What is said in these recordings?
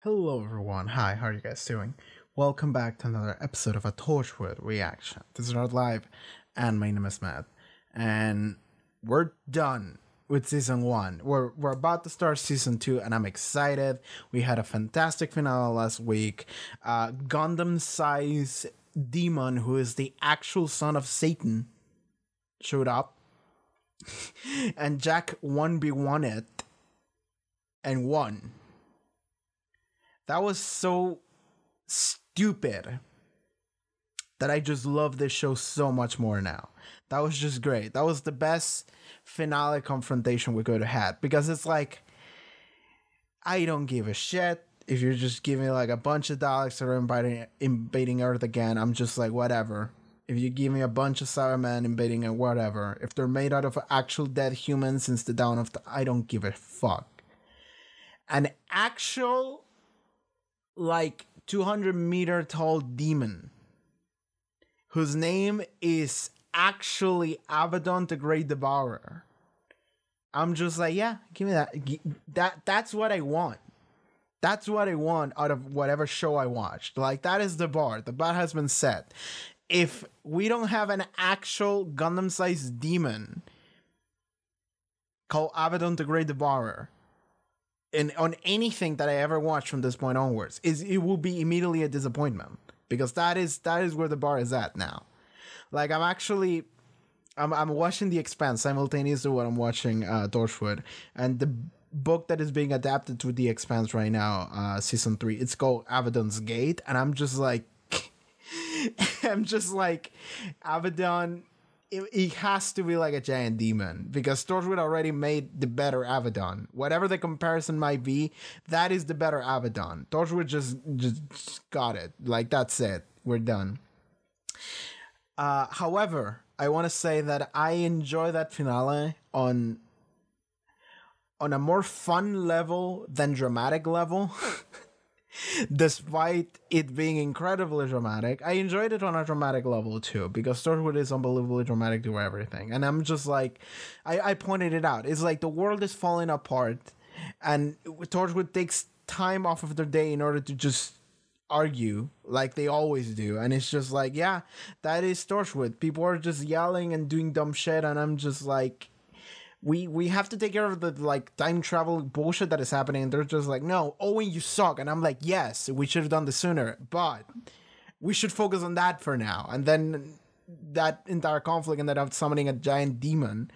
Hello everyone, hi, how are you guys doing? Welcome back to another episode of a Torchwood reaction. This is not live, and my name is Matt. And we're done with season 1. We're about to start season 2, and I'm excited. We had a fantastic finale last week. Gundam-sized demon, who is the actual son of Satan, showed up. And Jack 1v1 it, and won. That was so stupid that I just love this show so much more now. That was just great. That was the best finale confrontation we could have had, because it's like, I don't give a shit if you're just giving like a bunch of Daleks that are invading Earth again. I'm just like, whatever. If you give me a bunch of Cybermen invading it, whatever. If they're made out of actual dead humans since the dawn of I don't give a fuck. An actual like 200-meter tall demon whose name is actually Abaddon the Great Devourer. I'm just like, yeah, give me that. That's what I want. That's what I want out of whatever show I watched. Like, that is the bar. The bar has been set. If we don't have an actual Gundam-sized demon called Abaddon the Great Devourer on anything that I ever watched from this point onwards, it will be immediately a disappointment, because that is where the bar is at now. Like, I'm watching The Expanse simultaneously when I'm watching Torchwood, and the book that is being adapted to The Expanse right now, season 3, it's called Abaddon's Gate, and I'm just like, Abaddon. It has to be like a giant demon, because Torchwood already made the better Abaddon. Whatever the comparison might be, that is the better Abaddon. Torchwood just got it. Like, that's it. We're done. However, I want to say that I enjoy that finale on a more fun level than dramatic level. Despite it being incredibly dramatic, I enjoyed it on a dramatic level too, because Torchwood is unbelievably dramatic to everything. And I'm just like, I pointed it out. It's like the world is falling apart, and Torchwood takes time off of their day in order to just argue like they always do. And it's just like, yeah, that is Torchwood. People are just yelling and doing dumb shit, and I'm just like, we have to take care of the like time travel bullshit that is happening. And they're just like, no, Owen, you suck. And I'm like, yes, we should have done this sooner, but we should focus on that for now. And then that entire conflict ended up summoning a giant demon,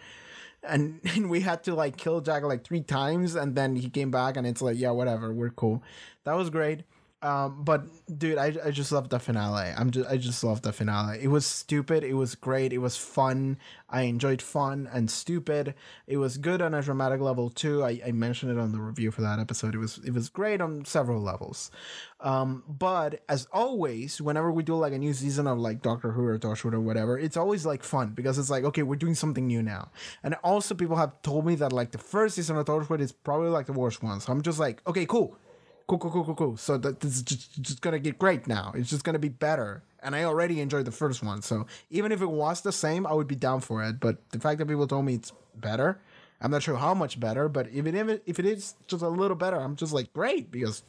and we had to like kill Jack like 3 times, and then he came back, and it's like, yeah, whatever, we're cool. That was great. But dude, I just love the finale. I just love the finale. It was stupid. It was great. It was fun. I enjoyed fun and stupid. It was good on a dramatic level too. I mentioned it on the review for that episode. It was great on several levels. But as always, whenever we do like a new season of like Doctor Who or Torchwood or whatever, it's always like fun, because it's like, okay, we're doing something new now. And also, people have told me that like the first season of Torchwood is probably like the worst one. So I'm just like, okay, cool. Cool. So this is just gonna get great now. It's just gonna be better. And I already enjoyed the first one. So even if it was the same, I would be down for it. But the fact that people told me it's better, I'm not sure how much better, but if it is just a little better, I'm just like, great, because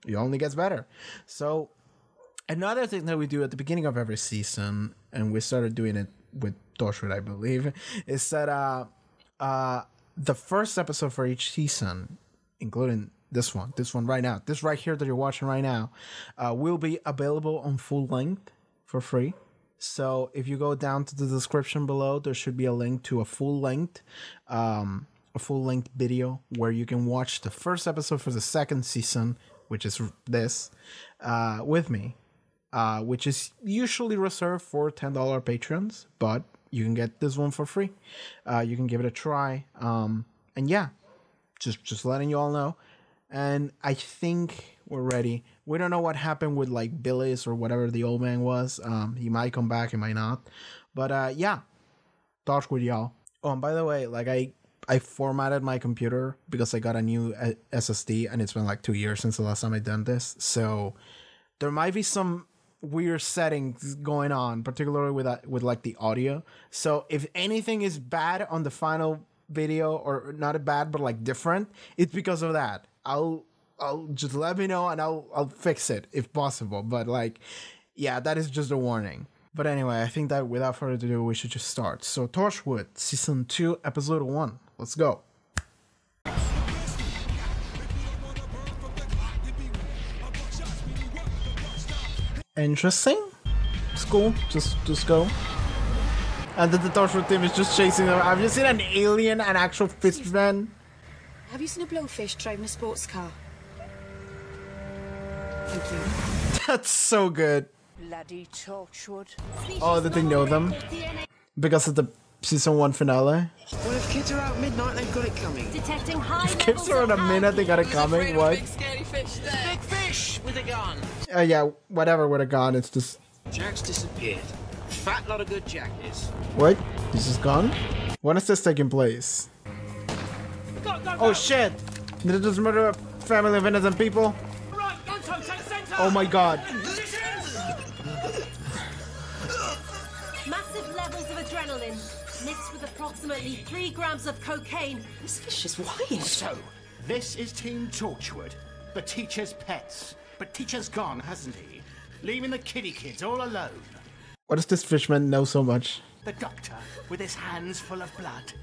it only gets better. So another thing that we do at the beginning of every season, and we started doing it with Torchwood, I believe, is that the first episode for each season, including this one right now, this right here that you're watching right now, will be available on full length for free. So if you go down to the description below, there should be a link to a full length video where you can watch the first episode for the second season, which is this, with me, which is usually reserved for $10 patrons, but you can get this one for free. You can give it a try. And yeah, just letting you all know. And I think we're ready. We don't know what happened with like Billis or whatever the old man was. He might come back, he might not. But yeah, Torchwood, y'all. Oh, and by the way, like I formatted my computer because I got a new SSD, and it's been like 2 years since the last time I done this. So there might be some weird settings going on, particularly with like the audio. So if anything is bad on the final video, or not bad but like different, it's because of that. I'll just let me know and I'll fix it if possible. But like, yeah, that is just a warning. But anyway, I think that without further ado, we should just start. So Torchwood, Season 2, Episode 1. Let's go. Interesting. It's cool. Just go. And then the Torchwood team is just chasing them. Have you seen an alien, an actual fishman? Have you seen a blowfish driving a sports car? Thank you. That's so good. Bloody Torchwood. Oh, did they know them? Because of the Season 1 finale? Well, if kids are out midnight, they've got it coming. Detecting high If kids are in a minute, they got it coming. What? Big scary fish there. Big fish with a gun. Yeah, whatever with a gun. It's just... Jack's disappeared. Fat lot of good Jack is. What? He's just gone? When is this taking place? Go, go, Oh shit! Did it just murder a family of innocent people? Right, go to take center. Oh my god. Massive levels of adrenaline mixed with approximately 3 grams of cocaine. This fish is wild. So, this is Team Torchwood, the teacher's pets. But teacher's gone, hasn't he? Leaving the kiddie kids all alone. What does this fishman know so much? The doctor, with his hands full of blood.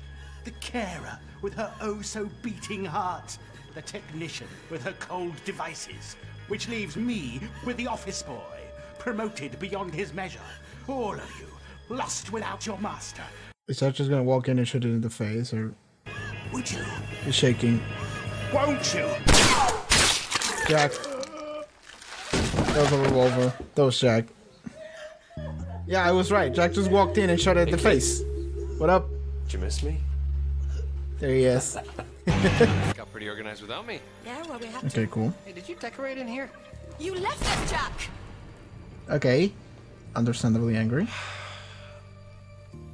The carer, with her oh-so-beating heart. The technician, with her cold devices. Which leaves me with the office boy, promoted beyond his measure. All of you, lost without your master. Is that just gonna walk in and shoot it in the face, or... Would you? He's shaking. Won't you? Jack. That was a revolver. That was Jack. Yeah, I was right. Jack just walked in and shot it in the face. What up? Did you miss me? There he is. Got pretty organized without me. Yeah, well, we have Okay, to. cool. Hey, did you decorate in here? You left us, Jack. Okay. Understandably angry.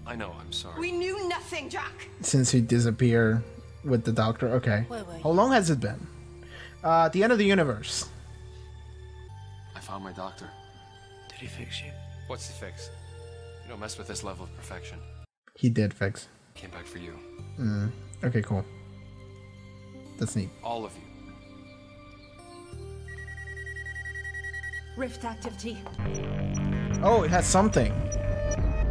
I know, I'm sorry. We knew nothing, Jack. Since he disappeared with the doctor. Okay. Where were you? How long has it been? At the end of the universe. I found my doctor. Did he fix you? What's the fix? You don't mess with this level of perfection. He did fix. Came back for you. Okay, cool. That's neat. All of you. Rift activity. Oh, it has something.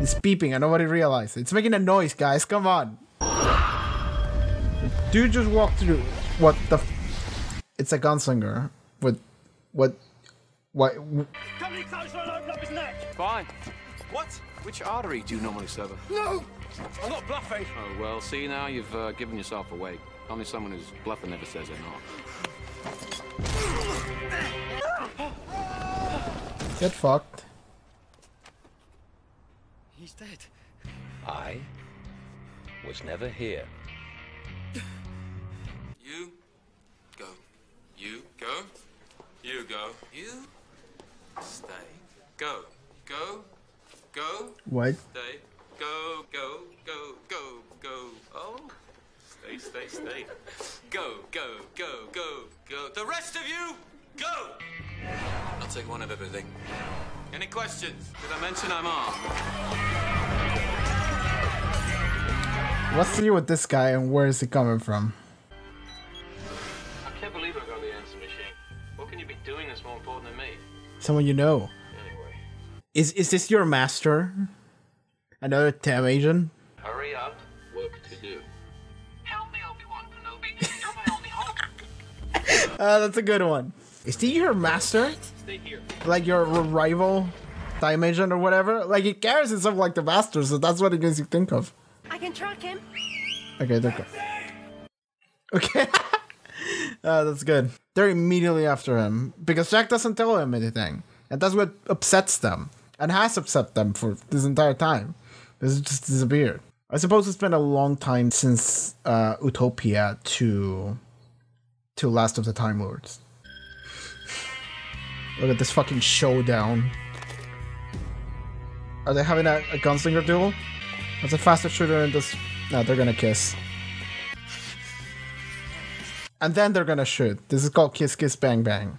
It's beeping and nobody realized it. It's making a noise, guys. Come on. Dude just walked through. What the? It's a gunslinger. With what? Come any closer and open up his neck. Fine. What? Which artery do you normally sever? No, I'm not bluffing. Oh, well, see, now you've given yourself away. Only someone who's bluffing never says they're not. Get fucked. He's dead. I was never here. You go. You go. You go. You stay. Go. Go. Go. What? Stay. Go. Go. Go. Go. Go. Oh. Stay. Stay. Go. Go. Go. Go. Go. The rest of you, go. I'll take one of everything. Any questions? Did I mention I'm armed? What's the deal with this guy and where is he coming from? I can't believe I got the answer machine. What can you be doing that's more important than me? Someone you know. Anyway. Is this your master? Another TAM agent? Hurry up. Work to do. Help me, Obi-Wan Kenobi. You're my only hope. That's a good one. Is he your master? Stay here. Like your rival time agent or whatever? Like he carries himself like the master, so that's what it makes you think of. I can track him. Okay, they're good. Okay. That's good. They're immediately after him because Jack doesn't tell him anything. And that's what upsets them and has upset them for this entire time. This just disappeared. I suppose it's been a long time since Utopia to Last of the Time Lords. Look at this fucking showdown. Are they having a gunslinger duel? What's the fastest shooter in this? No, they're gonna kiss. And then they're gonna shoot. This is called Kiss Kiss Bang Bang.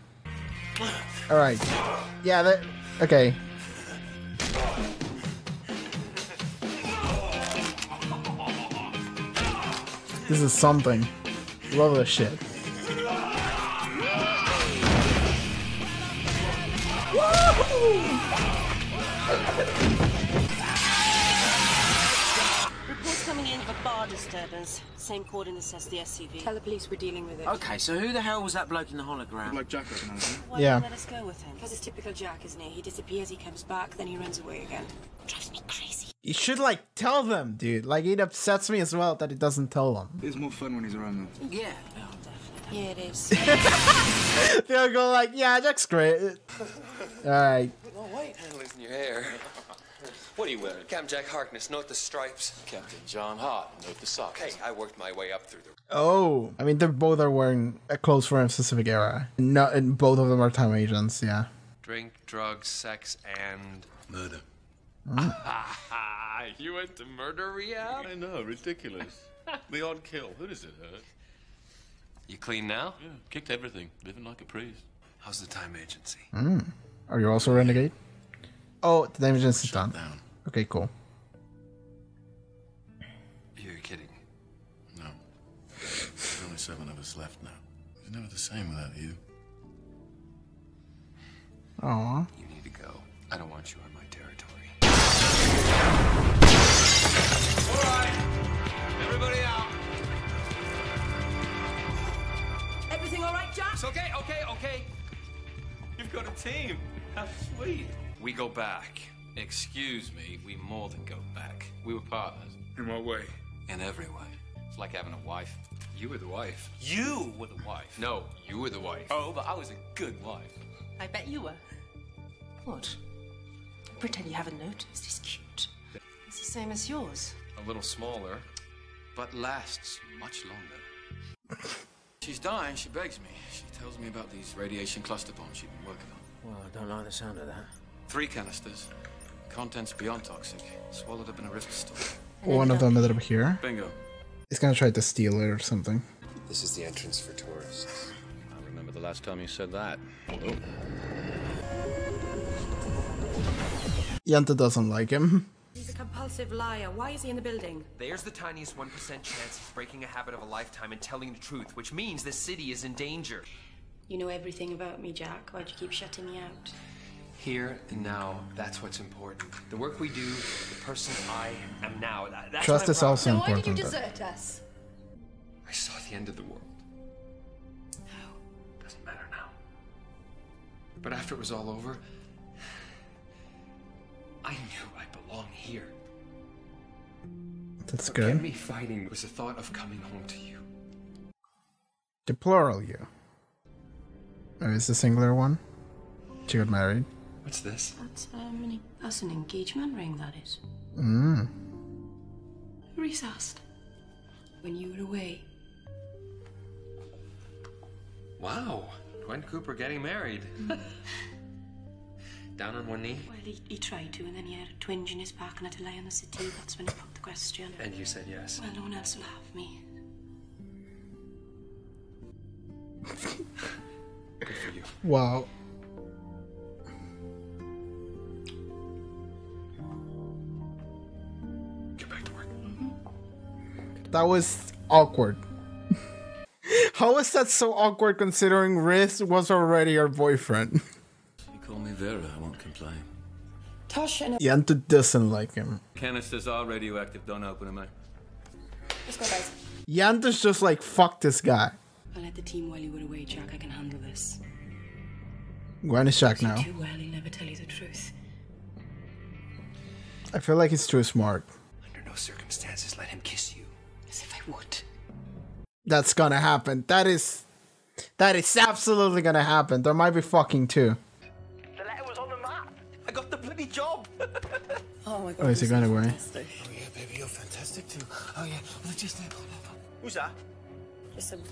Alright. Yeah, okay. This is something. Love this shit. Reports coming in of a bar disturbance. Same coordinates as the SCV. Tell the police we're dealing with it. Okay, so who the hell was that bloke in the hologram? Like Jack recognized him. Why Yeah. don't you let us go with him? Because it's typical Jack, isn't it? He disappears, he comes back, then he runs away again. Drives me crazy. You should like tell them, dude. Like it upsets me as well that it doesn't tell them. It's more fun when he's around though. Yeah. Yeah, it is. They'll go like, yeah, Jack's great. All right. Oh, white handlers in your hair. What are you wearing? Captain Jack Harkness, note the stripes. Captain John Hart, note the socks. Okay, I worked my way up through the... Oh, I mean, they both are wearing clothes from a specific era. Not, and both of them are time agents. Yeah. Drink, drugs, sex, and... Murder. You went to murder rehab? I know, ridiculous. The odd kill. Who does it hurt? You clean now? Yeah, kicked everything. Living like a priest. How's the time agency? Are you also renegade? Oh, the time agency is done. Down. Okay, cool. You're kidding. No. There's only 7 of us left now. It's never the same without you. Aw. You need to go. I don't want you on my territory. All right. Everybody out. Everything all right, Jack? It's okay. You've got a team. How sweet. We go back. Excuse me, we more than go back. We were partners. In what way? In every way. It's like having a wife. You were the wife. You were the wife. No, you were the wife. Oh, but I was a good wife. I bet you were. What? Pretend you haven't noticed. He's cute. It's the same as yours. A little smaller, but lasts much longer. She's dying, she begs me. She tells me about these radiation cluster bombs she's been working on. Well, I don't like the sound of that. 3 canisters. Contents beyond toxic. Swallowed up in a rift storm. One of them is up here. Bingo. He's gonna try to steal it or something. This is the entrance for tourists. I remember the last time you said that. Yenta doesn't like him. He's a compulsive liar. Why is he in the building? There's the tiniest 1% chance he's breaking a habit of a lifetime and telling the truth, which means the city is in danger. You know everything about me, Jack. Why'd you keep shutting me out? Here and now, that's what's important. The work we do, the person I am now, that's Trust what I'm is proud of. also So why did you important. desert us? I saw the end of the world. How? Doesn't matter now. But after it was all over, I knew I belonged here. That's What kept good. me fighting was the thought of coming home to you. The plural you. Oh, is the singular one? She got married. What's this? That's an engagement ring, that is. Reese asked. When you were away. Wow, Gwen Cooper getting married. Down on one knee. Well, he tried to, and then he had a twinge in his back and had to lie on the settee. That's when he put the question. And you said yes. Well, no one else will have me. Good for you. Wow. Get back to work. That was awkward. How is that so awkward considering Riz was already her boyfriend? You call me Vera, I won't complain. Tosh and Yenta doesn't like him. Canisters are radioactive, don't open them, eh? Let's go, guys. Yanta's just like, fuck this guy. I led the team while you were away, Jack. I can handle this. Gwen is Jack now. Too well, he'll never tell you the truth. I feel like he's too smart. Under no circumstances let him kiss you. As if I would. That's gonna happen. That is absolutely gonna happen. There might be fucking 2. The letter was on the map. I got the bloody job. Oh my god. Oh, is he going away? Fantastic. Oh yeah, baby, you're fantastic too. Oh yeah, well, just Who's that? Just an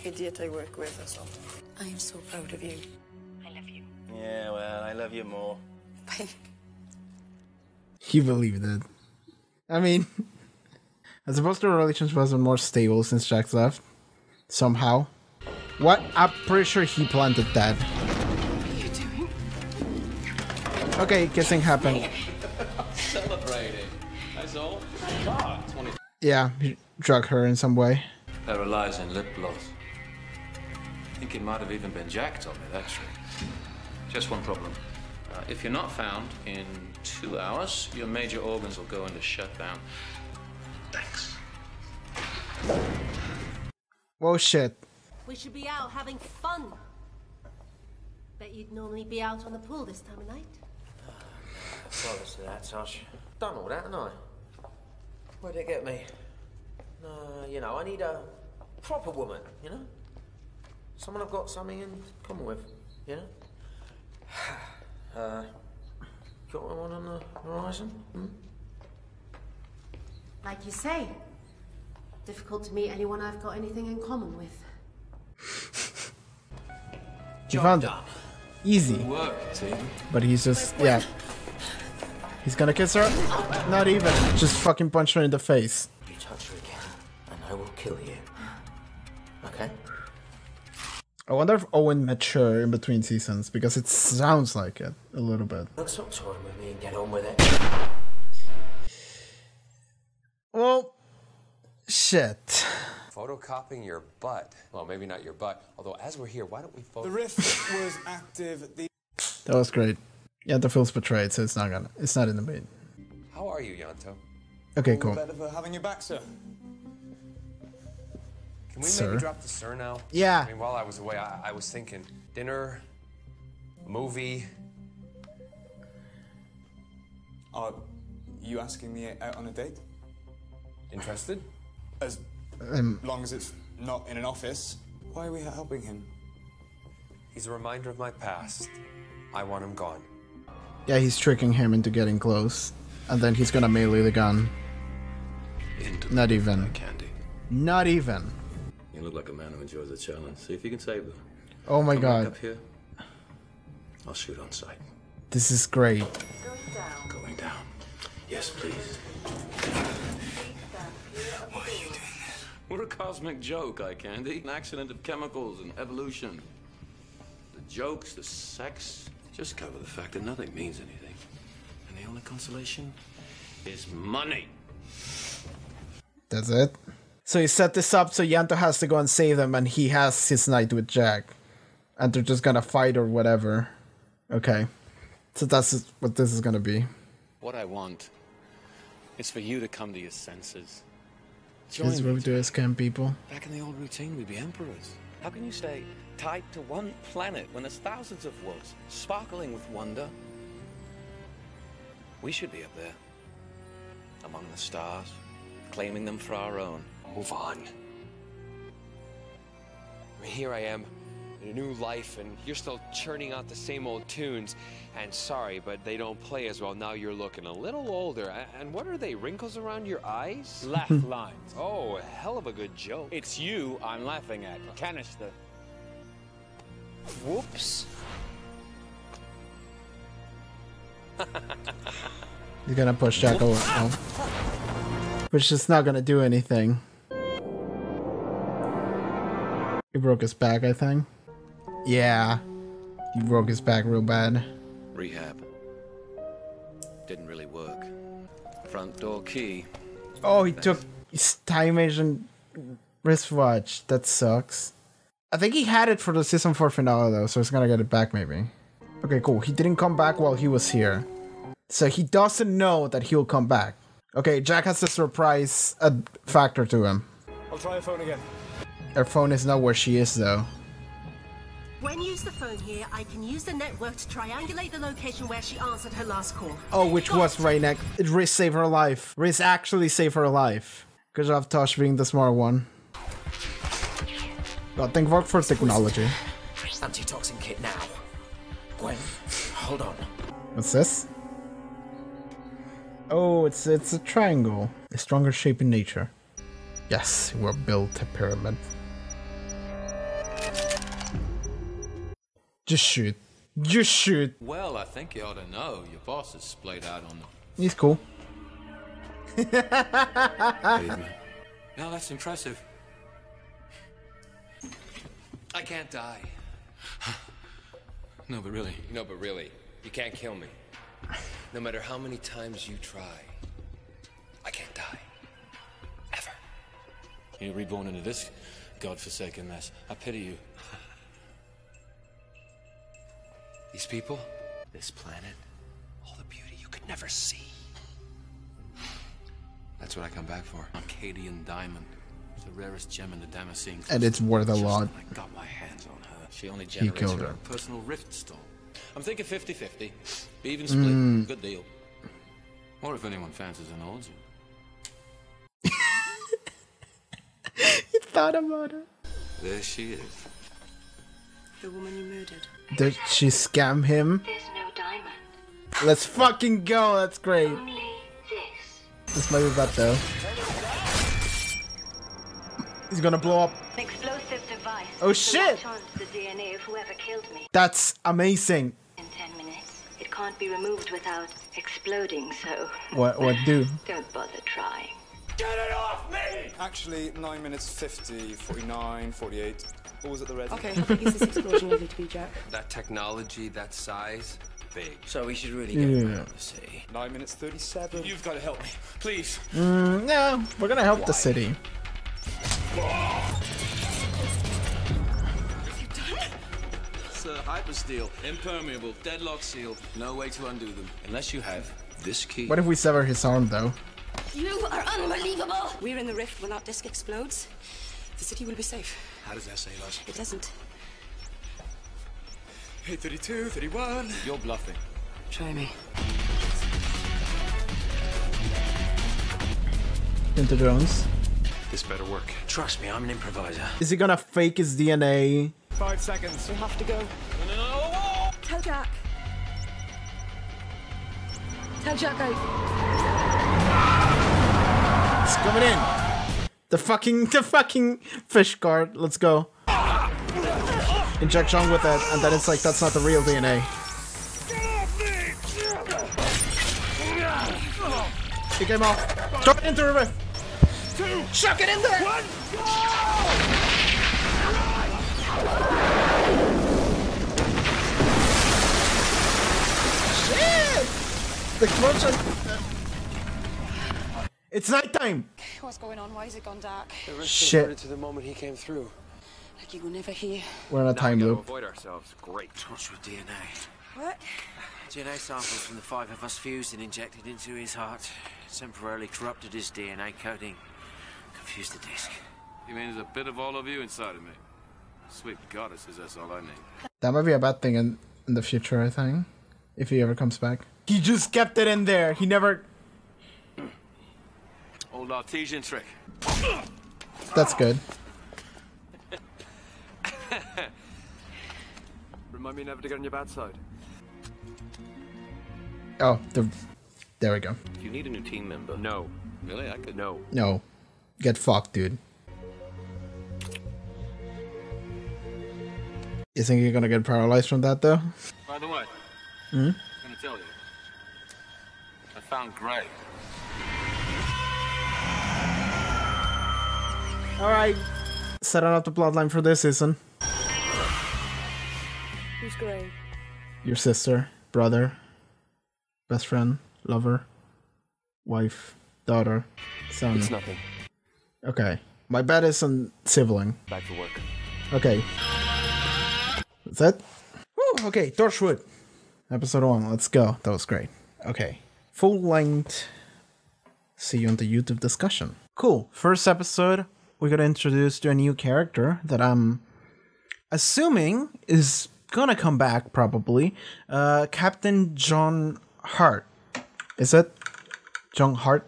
idiot I work with or something. I am so proud of you. I love you. Yeah, well, I love you more. Bye. He believed it. I mean, I suppose the relationship was more stable since Jack's left. Somehow. What? I'm pretty sure he planted that. What are you doing? Okay, kissing happened. Celebrating. That's all. 20 Yeah, he drug her in some way. paralyzing lip gloss. I think it might have even been Jack told me that trick. Just one problem. If you're not found in 2 hours, your major organs will go into shutdown. Thanks. Whoa, shit. We should be out having fun. Bet you'd normally be out on the pool this time of night. Promise to that, Tosh. Done all that, haven't I? Where'd it get me? You know, I need a proper woman, you know? Someone I've got something in common with, you know? Got one on the horizon? Hmm? Like you say, difficult to meet anyone I've got anything in common with. You found it. Easy. But he's just, yeah. He's gonna kiss her? Not even. Just fucking punch her in the face. You touch her again, and I will kill you. Okay? I wonder if Owen met her in between seasons, because it sounds like it a little bit. Let's stop toying with me and get on with it. Well, shit. Photocopying your butt. Well, maybe not your butt. Although, as we're here, why don't we The rift was active. That was great. Yeah, the feels betrayed, so it's not in the main. How are you, Yanto? Okay, cool. Better for having you back, sir. Can we Sir? maybe drop the sir now? Yeah. I mean, while I was away, I was thinking dinner, movie. Are you asking me out on a date? Interested? As long as it's not in an office. Why are we helping him? He's a reminder of my past. I want him gone. Yeah, he's tricking him into getting close. And then he's gonna melee the gun. Not even. Candy. Not even. You look like a man who enjoys a challenge. See if you can save them. Oh my Come god. back up here. I'll shoot on sight. This is great. Going down. Yes, please. Why are you doing this? What a cosmic joke, Eye Candy. An accident of chemicals and evolution. The jokes, the sex, just cover the fact that nothing means anything. And the only consolation is money. That's it. So he set this up so Yanto has to go and save them, and he has his night with Jack. And they're just gonna fight or whatever. Okay. So that's what this is gonna be. What I want is for you to come to your senses. Here's what we do as camp people. Back in the old routine, we'd be emperors. How can you stay tied to one planet when there's thousands of worlds, sparkling with wonder? We should be up there, among the stars, claiming them for our own. Move on. I mean, here I am, in a new life, and you're still churning out the same old tunes. And sorry, but they don't play as well. Now you're looking a little older. And what are they, wrinkles around your eyes? Laugh lines. Oh, a hell of a good joke. It's you I'm laughing at. Canister. Whoops. He's gonna push Jack over. Oh. Which is not gonna do anything. He broke his back, I think. Yeah. He broke his back real bad. Rehab. Didn't really work. Front door key. Oh, he took his time agent wristwatch. That sucks. I think he had it for the season 4 finale though, so he's gonna get it back maybe. Okay, cool. He didn't come back while he was here. So he doesn't know that he'll come back. Okay, Jack has the surprise factor to him. I'll try your phone again. Her phone is not where she is though. When you use the phone here, I can use the network to triangulate the location where she answered her last call. Oh, which was right next. Riz saved her life. Riz actually saved her life. Good job, Tosh, being the smart one. God, thank God for technology. Antitoxin kit now. Gwen, hold on. What's this? Oh, it's a triangle. A stronger shape in nature. Yes, we'll build a pyramid. Just shoot. Just shoot. Well, I think you ought to know. Your boss is splayed out on the... He's cool. Now that's impressive. I can't die. No, but really. No, but really, you can't kill me. No matter how many times you try, I can't die. Ever. You're reborn into this godforsaken mess. I pity you. These people, This planet, all the beauty you could never see. That's what I come back for. Arcadian diamond. It's the rarest gem in the Damascene. And it's worth a lot. I got my hands on her. She only He generates killed her her. own Personal rift stone. I'm thinking 50-50. Even split. Good deal. Or if anyone fancies and owns her. He thought about it. There she is. The woman you murdered. Did she scam him? There's no diamond. Let's fucking go. That's great. Only this. This might be bad though. He's gonna blow up. An explosive device. Oh, to shit! latch on to the DNA of whoever killed me. That's amazing. In 10 minutes. It can't be removed without exploding, so... What do? Don't bother trying. Get it off me! Actually, 9 minutes 50, 49, 48. What was it, the red? Okay, how big is this explosion likely to be, Jack? That technology, that size, big. So we should really get around the city. 9 minutes 37. You've got to help me, please. No, we're gonna help the city. It's a hypersteel, impermeable, deadlock sealed. No way to undo them. Unless you have this key. What if we sever his arm though? You are unbelievable! We're in the rift when that disc explodes. The city will be safe. How does that save us? It doesn't. 32, 31. You're bluffing. Try me. Into drones. This better work. Trust me, I'm an improviser. Is he gonna fake his DNA? 5 seconds. We have to go. No! Tell Jack. Tell Jack out. It's coming in. The fucking fish guard. Let's go. Inject John with it, and then it's like that's not the real DNA. He came off. Throw it into the rift. Chuck it in there. Shit! The explosion. It's nighttime. What's going on? Why is it gone dark? The rift Shit. converted to the moment he came through. Like you will never hear. We're in a time Now we loop. gotta avoid ourselves. Great. Torchwood DNA. What? DNA samples from the 5 of us fused and injected into his heart. Temporarily corrupted his DNA coding. Confused the disc. You mean there's a bit of all of you inside of me? Sweet goddesses, that's all I need. That might be a bad thing in the future, I think. If he ever comes back. He just kept it in there. He never... Old artesian trick. That's good. Remind me never to get on your bad side. Oh, there we go. If you need a new team member. No. Really? I could. No. No. Get fucked, dude. You think you're gonna get paralyzed from that, though? By the way, Hmm? I'm gonna tell you. I found Gray. Alright. Setting up the plotline for this season. Who's Gray? Your sister, brother, best friend, lover, wife, daughter, son. It's nothing. Okay. My bet is on sibling. Back to work. Okay. That's it? Woo, okay, Torchwood. Episode 1, let's go. That was great. Okay. Full length. See you on the YouTube discussion. Cool. First episode, we got introduced to a new character that I'm assuming is gonna come back probably. Captain John Hart. Is it? John Hart?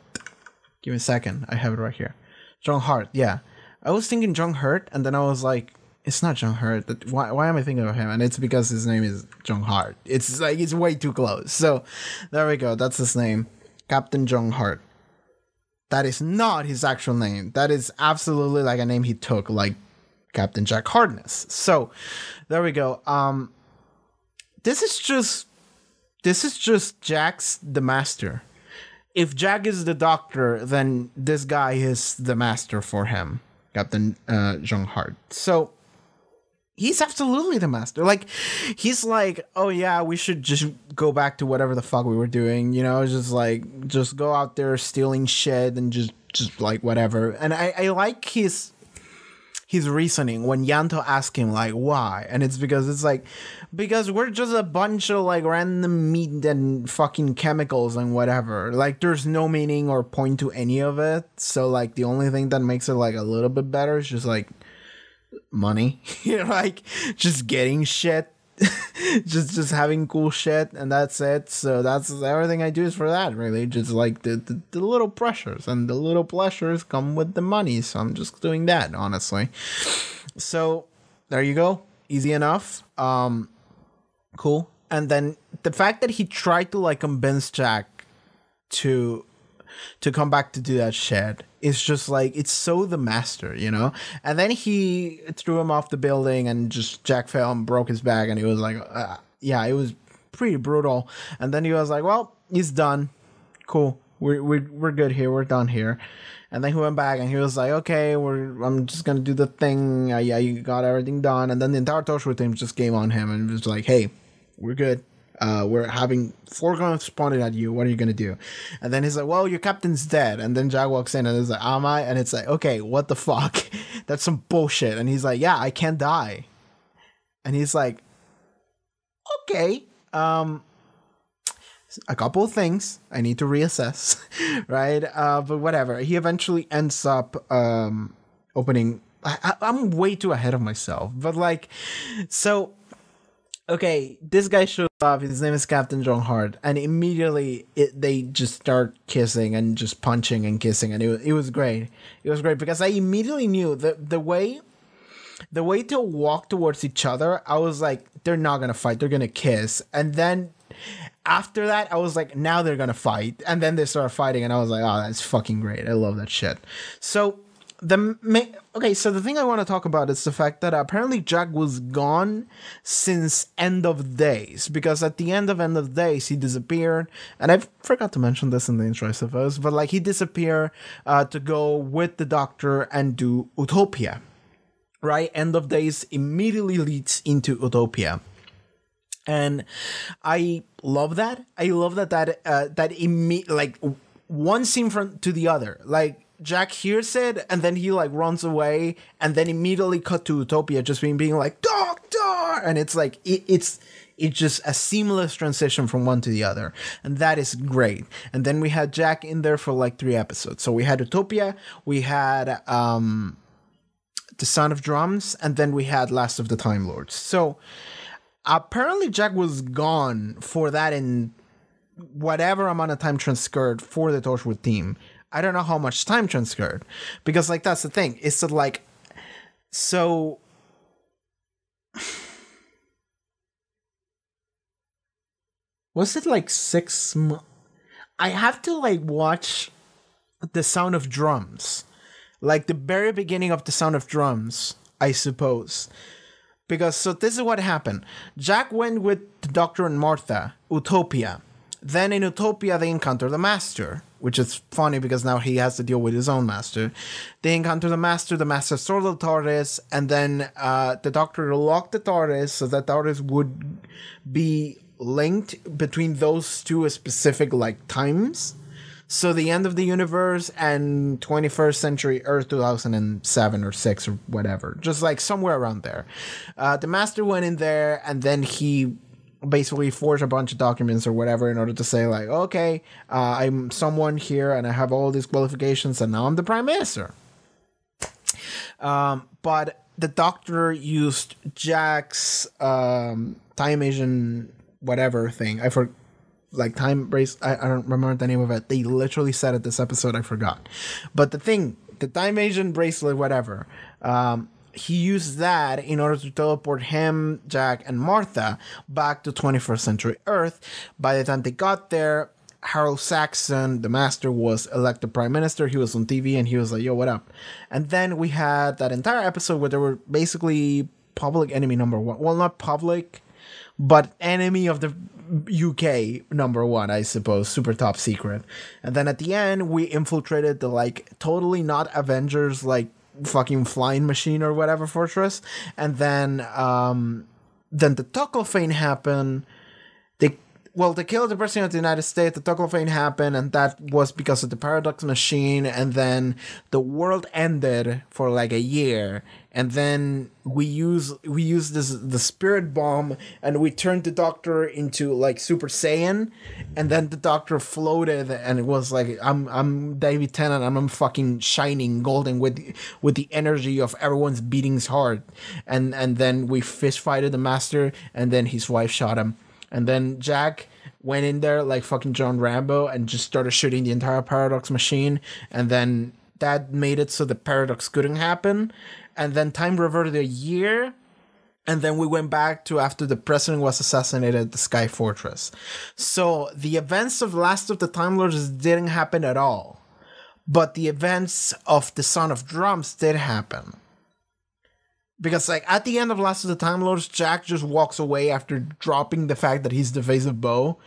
Give me a second. I have it right here. John Hart, yeah. I was thinking John Hurt, and then I was like, it's not John Hurt. Why am I thinking of him? And it's because his name is John Hart. It's like, it's way too close. So, there we go. That's his name. Captain John Hart. That is not his actual name. That is absolutely like a name he took, like Captain Jack Harkness. So, there we go. This is just Jack's the master. If Jack is the doctor, then this guy is the master for him, Captain John Hart. So he's absolutely the master. Like, he's like, oh yeah, we should just go back to whatever the fuck we were doing, you know, just go out there stealing shit and just like whatever. And I like his his reasoning when Yanto asked him like why, and it's like because we're just a bunch of like random meat and fucking chemicals and whatever. Like there's no meaning or point to any of it. So like the only thing that makes it like a little bit better is just like money. Like just getting shit. just having cool shit, and that's it. So that's everything I do is for that, really. Just like the little pressures, and the little pleasures come with the money. So I'm just doing that, honestly. So there you go, easy enough. Cool. And then the fact that he tried to like convince Jack to come back to do that shit is just like, it's so the master, you know? And then he threw him off the building and just Jack fell and broke his back, and he was like, yeah, it was pretty brutal. And then he was like, well, he's done. Cool. We're good here. We're done here. And then he went back and he was like, okay, I'm just going to do the thing. Yeah, you got everything done. And then the entire Torchwood team just came on him and was like, hey, we're good. We're having 4 guns pointed at you. What are you going to do? And then he's like, well, your captain's dead. And then Jack walks in and is like, am I? And it's like, okay, what the fuck? That's some bullshit. And he's like, yeah, I can't die. And he's like, okay, a couple of things I need to reassess, right? But whatever. He eventually ends up opening. I'm way too ahead of myself. But like, so... okay, this guy shows up. His name is Captain John Hart, and immediately they just start kissing and just punching and kissing, and it was great. It was great because I immediately knew that the way to walk towards each other, I was like, they're not gonna fight, they're gonna kiss, and then after that, I was like, now they're gonna fight, and then they started fighting, and I was like, oh, that's fucking great. I love that shit. So. So the thing I want to talk about is the fact that apparently Jack was gone since End of Days, because at the end of Days he disappeared, and I forgot to mention this in the intro, I suppose, but like he disappeared to go with the Doctor and do Utopia, right? End of Days immediately leads into Utopia. And I love that. I love that like one scene to the other, like Jack hears it and then he like runs away and then immediately cut to Utopia just being like, Doctor! And it's like, it's just a seamless transition from one to the other. And that is great. And then we had Jack in there for like 3 episodes. So we had Utopia, we had The Sound of Drums, and then we had Last of the Time Lords. So apparently Jack was gone for that in whatever amount of time transferred for the Torchwood team. I don't know how much time transferred, because like that's the thing. It's that like, so was it like 6 months? I have to like watch The Sound of Drums, like the very beginning of The Sound of Drums, I suppose. Because so this is what happened. Jack went with the Doctor and Martha, Utopia. Then in Utopia, they encounter the Master, which is funny because now he has to deal with his own Master. They encounter the Master stole the TARDIS, and then the Doctor locked the TARDIS so that TARDIS would be linked between those two specific like times. So the end of the universe and 21st century Earth 2007 or 6 or whatever. Just like somewhere around there. The Master went in there and then he basically forged a bunch of documents or whatever in order to say like, okay, I'm someone here and I have all these qualifications and now I'm the Prime Minister. But the Doctor used Jack's time Asian whatever thing. Like time brace. I don't remember the name of it. They literally said it this episode. I forgot. But the time Asian bracelet, whatever. He used that in order to teleport him, Jack, and Martha back to 21st century Earth. By the time they got there, Harold Saxon, the Master, was elected Prime Minister. He was on TV and he was like, yo, what up? And then we had that entire episode where they were basically public enemy number 1. Well, not public, but enemy of the UK number 1, I suppose, super top secret. And then at the end, we infiltrated the like totally not Avengers like fucking flying machine or whatever fortress, and then the Tocklefane happened. well, they killed the president of the United States, the Toclafane happened, and that was because of the paradox machine, and then the world ended for like a year, and then we use the spirit bomb, and we turned the Doctor into like Super Saiyan, and then the Doctor floated, and it was like, I'm David Tennant, I'm fucking shining golden with the energy of everyone's beating heart, and then we fist fighted the Master, and then his wife shot him. And then Jack went in there like fucking John Rambo and just started shooting the entire paradox machine. And then that made it so the paradox couldn't happen. And then time reverted a year. And then we went back to after the president was assassinated at the Sky Fortress. So the events of Last of the Time Lords didn't happen at all. But the events of the Son of Drums did happen. Because, like, at the end of Last of the Time Lords, Jack just walks away after dropping the fact that he's the face of Bo,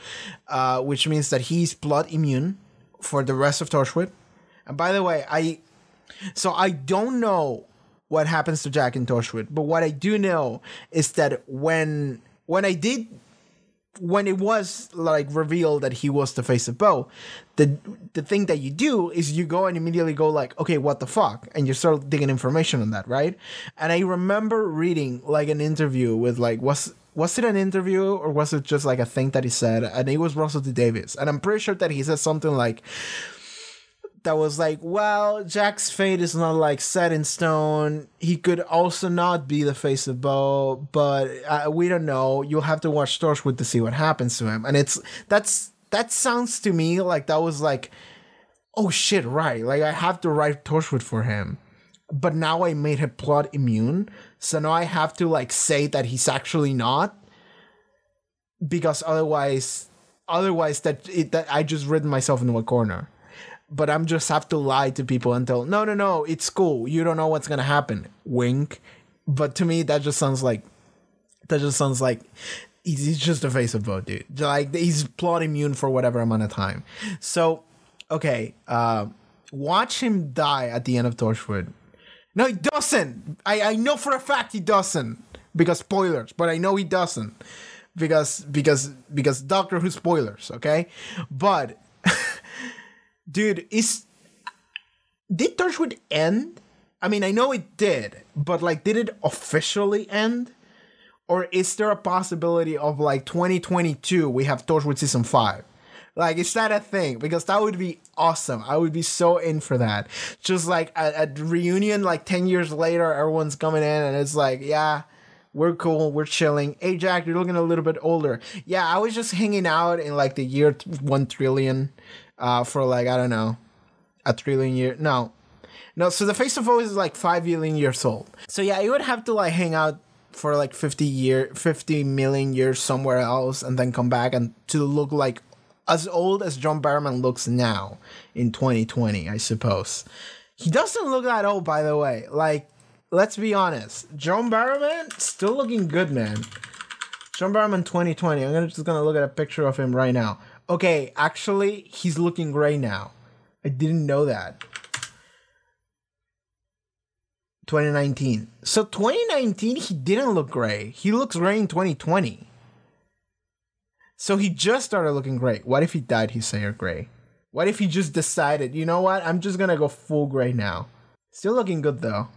which means that he's blood immune for the rest of Torchwood. And by the way, I don't know what happens to Jack in Torchwood, but what I do know is that when it was like revealed that he was the face of Bo, the thing that you do is you go and immediately go like, okay, what the fuck? And you start digging information on that, right? And I remember reading like an interview with like, was it an interview or was it just like a thing that he said? And it was Russell T Davies. And I'm pretty sure that he said something like, that was like, well, Jack's fate is not like set in stone. He could also not be the face of Bo, but we don't know. You'll have to watch Torchwood to see what happens to him. And that sounds to me like that was like, oh shit, right. Like I have to write Torchwood for him. But now I made him plot immune. So now I have to like say that he's actually not. Because otherwise that I just written myself into a corner. But I'm just have to lie to people and tell, no, it's cool. You don't know what's going to happen. Wink. But to me, that just sounds like he's just the face of Bo, dude. Like, he's plot immune for whatever amount of time. So, okay. Watch him die at the end of Torchwood. No, he doesn't. I know for a fact he doesn't. Because spoilers. But I know he doesn't. Because Doctor Who spoilers, okay? But... Dude, did Torchwood end? I mean, I know it did, but like, did it officially end? Or is there a possibility of like 2022 we have Torchwood season 5? Like, is that a thing? Because that would be awesome. I would be so in for that. Just like a reunion, like 10 years later, everyone's coming in and it's like, yeah, we're cool, we're chilling. Hey, Jack, you're looking a little bit older. Yeah, I was just hanging out in like the year 1 trillion. For like, I don't know, a trillion year. No. So the face of O is like 5 million years old. So yeah, you would have to like hang out for like 50 million years somewhere else and then come back and to look like as old as John Barrowman looks now in 2020, I suppose. He doesn't look that old, by the way. Like, let's be honest. John Barrowman, still looking good, man. John Barrowman 2020. I'm just gonna look at a picture of him right now. Okay, actually, he's looking gray now. I didn't know that. 2019. So 2019, he didn't look gray. He looks gray in 2020. So he just started looking gray. What if he dyed his hair gray? What if he just decided, you know what? I'm just gonna go full gray now. Still looking good, though.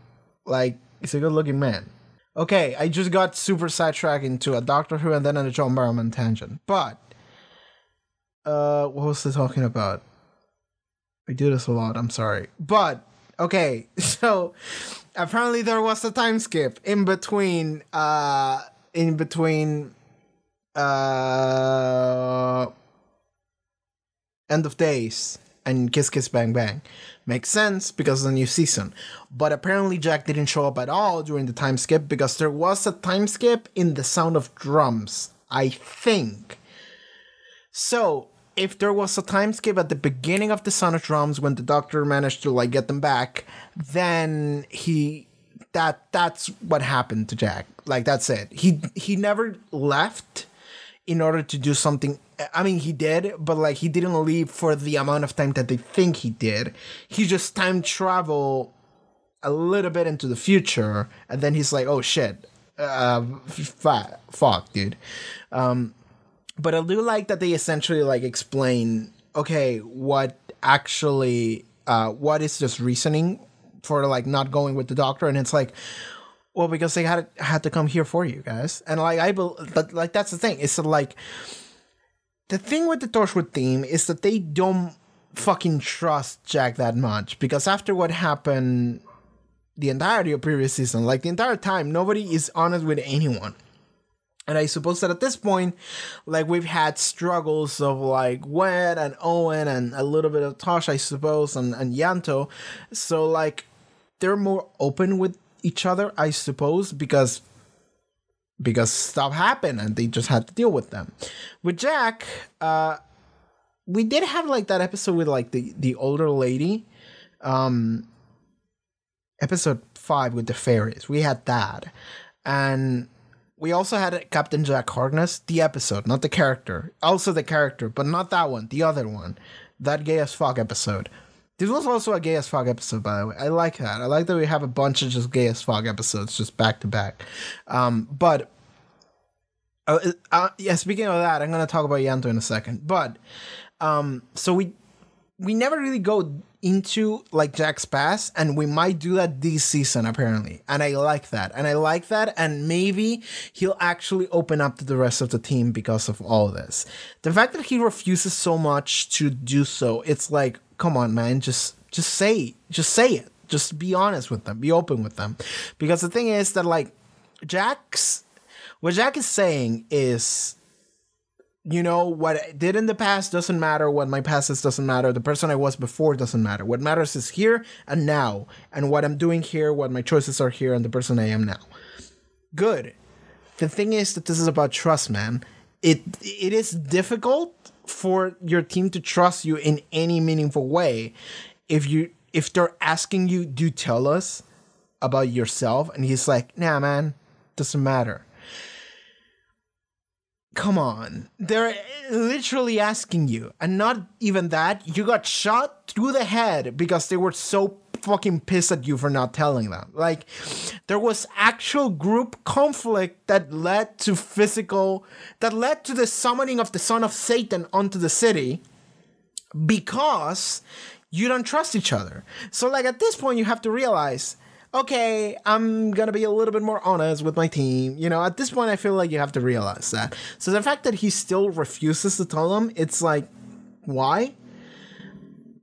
Like, he's a good-looking man. Okay, I just got super sidetracked into a Doctor Who and then a John Barrowman tangent. But... what was I talking about? I do this a lot, I'm sorry. But, okay, so apparently there was a time skip in between End of Days and Kiss Kiss Bang Bang. Makes sense because of the new season. But apparently Jack didn't show up at all during the time skip because there was a time skip in The Sound of Drums, I think. So, if there was a time skip at the beginning of The Sound of Drums when the Doctor managed to like get them back, then that's what happened to Jack. Like, that's it. He never left in order to do something. I mean, he did, but like he didn't leave for the amount of time that they think he did. He just time travel a little bit into the future, and then he's like, oh shit, fuck, dude. But I do like that they essentially like explain, okay, what actually, what is this reasoning for like not going with the doctor? And it's like, well, because they had to come here for you guys. And like, like that's the thing. It's like, the thing with the Torchwood theme is that they don't fucking trust Jack that much, because after what happened the entirety of previous season, like the entire time, nobody is honest with anyone. And I suppose that at this point, like, we've had struggles of like Wed and Owen and a little bit of Tosh, I suppose, and Yanto. So like, they're more open with each other, I suppose, because stuff happened and they just had to deal with them. With Jack, we did have like that episode with like the older lady, episode 5 with the fairies. We had that, and we also had Captain Jack Harkness, the episode, not the character. Also the character, but not that one, the other one, that gay as fuck episode. This was also a gay as fuck episode, by the way. I like that. I like that we have a bunch of just gay as fuck episodes just back to back. But yeah, speaking of that, I'm gonna talk about Yanto in a second. But so we never really go into like Jack's past, and we might do that this season apparently, and I like that. And maybe he'll actually open up to the rest of the team because of all this. The fact that he refuses so much to do so, it's like, come on, man, just say it. Just be honest with them, be open with them. Because the thing is that like what Jack is saying is, you know, what I did in the past doesn't matter. What my past is doesn't matter. The person I was before doesn't matter. What matters is here and now. And what I'm doing here, what my choices are here, and the person I am now. Good. The thing is that this is about trust, man. It is difficult for your team to trust you in any meaningful way if they're asking you, do tell us about yourself, and he's like, nah, man, doesn't matter. Come on. They're literally asking you. And not even that, you got shot through the head because they were so fucking pissed at you for not telling them. Like, there was actual group conflict that led to the summoning of the son of Satan onto the city because you don't trust each other. So like, at this point you have to realize, okay, I'm gonna be a little bit more honest with my team. You know, at this point, I feel like you have to realize that. So the fact that he still refuses to tell them, it's like, why?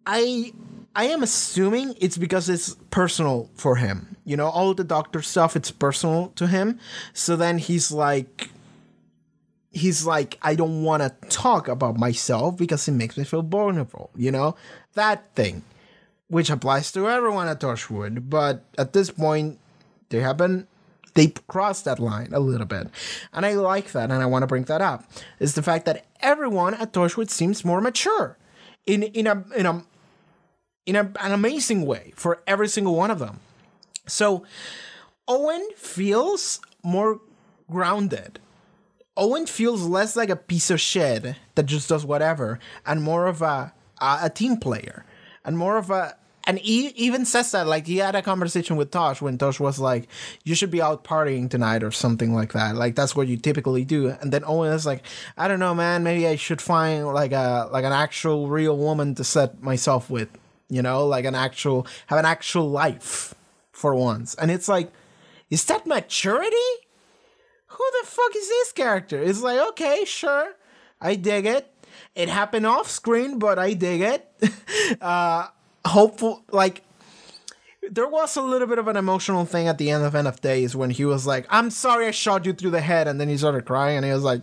I am assuming it's because it's personal for him. You know, all the doctor stuff, it's personal to him. So then he's like, I don't want to talk about myself because it makes me feel vulnerable. You know, that thing. Which applies to everyone at Torchwood, but at this point, they crossed that line a little bit. And I like that, and I want to bring that up, is the fact that everyone at Torchwood seems more mature in an amazing way for every single one of them. So Owen feels more grounded. Owen feels less like a piece of shit that just does whatever, and more of a team player. And more of and he even says that, like, he had a conversation with Tosh when Tosh was like, you should be out partying tonight or something like that. Like, that's what you typically do. And then Owen is like, I don't know, man, maybe I should find like an actual real woman to set myself with, you know, like have an actual life for once. And it's like, is that maturity? Who the fuck is this character? It's like, okay, sure, I dig it. It happened off screen, but I dig it. Hopeful, like, there was a little bit of an emotional thing at the end of Days when he was like, I'm sorry I shot you through the head, and then he started crying, and he was like,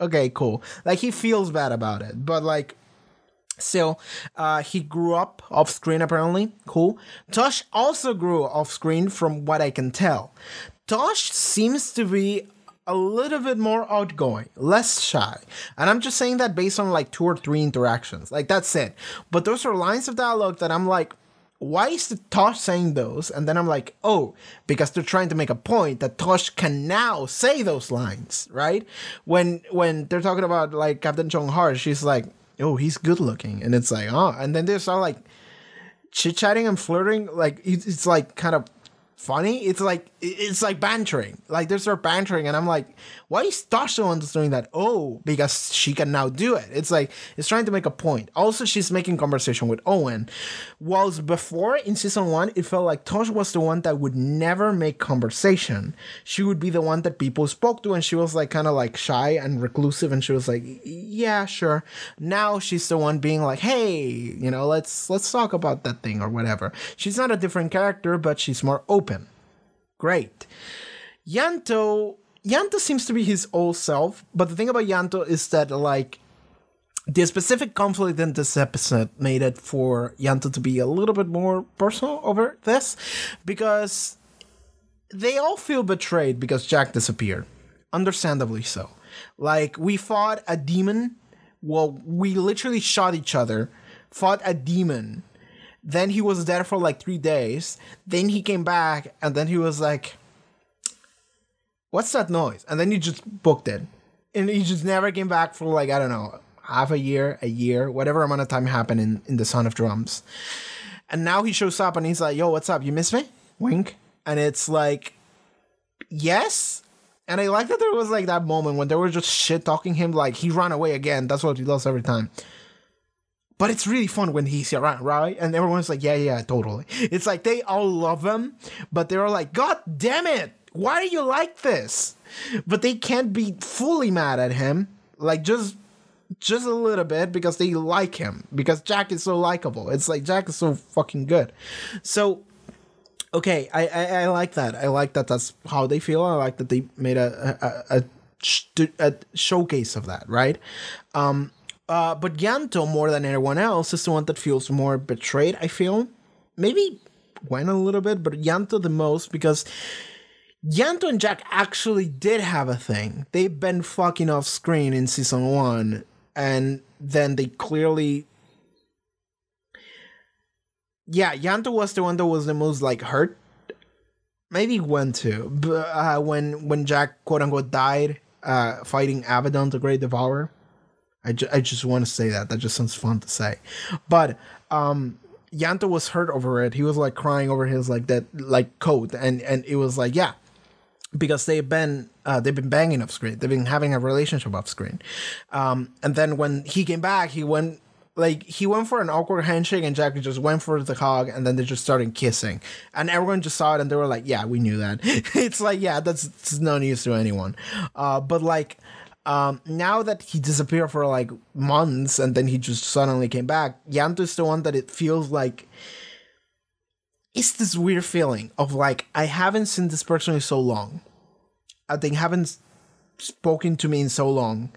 okay, cool. Like, he feels bad about it, but like, still, he grew up off screen apparently. Cool. Tosh also grew off screen from what I can tell. Tosh seems to be a little bit more outgoing, less shy. And I'm just saying that based on like 2 or 3 interactions. Like, that's it. But those are lines of dialogue that I'm like, why is the Tosh saying those? And then I'm like, oh, because they're trying to make a point that Tosh can now say those lines, right? When they're talking about like Captain Chong Har, she's like, oh, he's good looking. And it's like, oh. And then they start like chit-chatting and flirting. Like, it's like kind of funny. It's like, it's like bantering. Like they start bantering, and I'm like, why is Tosh the one that's doing that? Oh, because she can now do it. It's like it's trying to make a point. Also, she's making conversation with Owen. Whilst before in season 1, it felt like Tosh was the one that would never make conversation. She would be the one that people spoke to, and she was like kind of like shy and reclusive, and she was like, yeah, sure. Now she's the one being like, hey, you know, let's talk about that thing or whatever. She's not a different character, but she's more open. Great. Yanto seems to be his old self, but the thing about Yanto is that, like, the specific conflict in this episode made it for Yanto to be a little bit more personal over this, because they all feel betrayed because Jack disappeared. Understandably so. Like, we fought a demon. Well, we literally shot each other, fought a demon. Then he was there for like 3 days. Then he came back, and then he was like, what's that noise? And then he just booked it. And he just never came back for like, I don't know, half a year, whatever amount of time happened in the Sound of Drums. And now he shows up and he's like, yo, what's up? You miss me? Wink. And it's like, yes. And I like that there was like that moment when they were just shit talking him, like he ran away again. That's what he does every time. But it's really fun when he's around, right? And everyone's like, yeah, totally. It's like they all love him, but they're like, God damn it, why do you like this? But they can't be fully mad at him, like just a little bit, because they like him, because Jack is so likable. It's like Jack is so fucking good. So, okay, I like that. I like that that's how they feel. I like that they made a showcase of that, right? But Yanto, more than anyone else, is the one that feels more betrayed, I feel. Maybe Gwen a little bit, but Yanto the most, because Yanto and Jack actually did have a thing. They've been fucking off screen in season 1, and then they clearly... Yeah, Yanto was the one that was the most, like, hurt. Maybe Gwen too. But, when Jack, quote-unquote, died fighting Abaddon, the Great Devourer. I just want to say that. That just sounds fun to say. But Yanto was hurt over it. He was like crying over his like that like coat, and it was like, yeah, because they've been banging off screen. They've been having a relationship off screen. And then when he came back, he went for an awkward handshake, and Jack just went for the hug, and then they just started kissing, and everyone just saw it and they were like, yeah, we knew that. It's like, yeah, that's no news to anyone. But like, now that he disappeared for like months and then he just suddenly came back, Yanto is the one that it feels like it's this weird feeling of like, I haven't seen this person in so long. They haven't spoken to me in so long.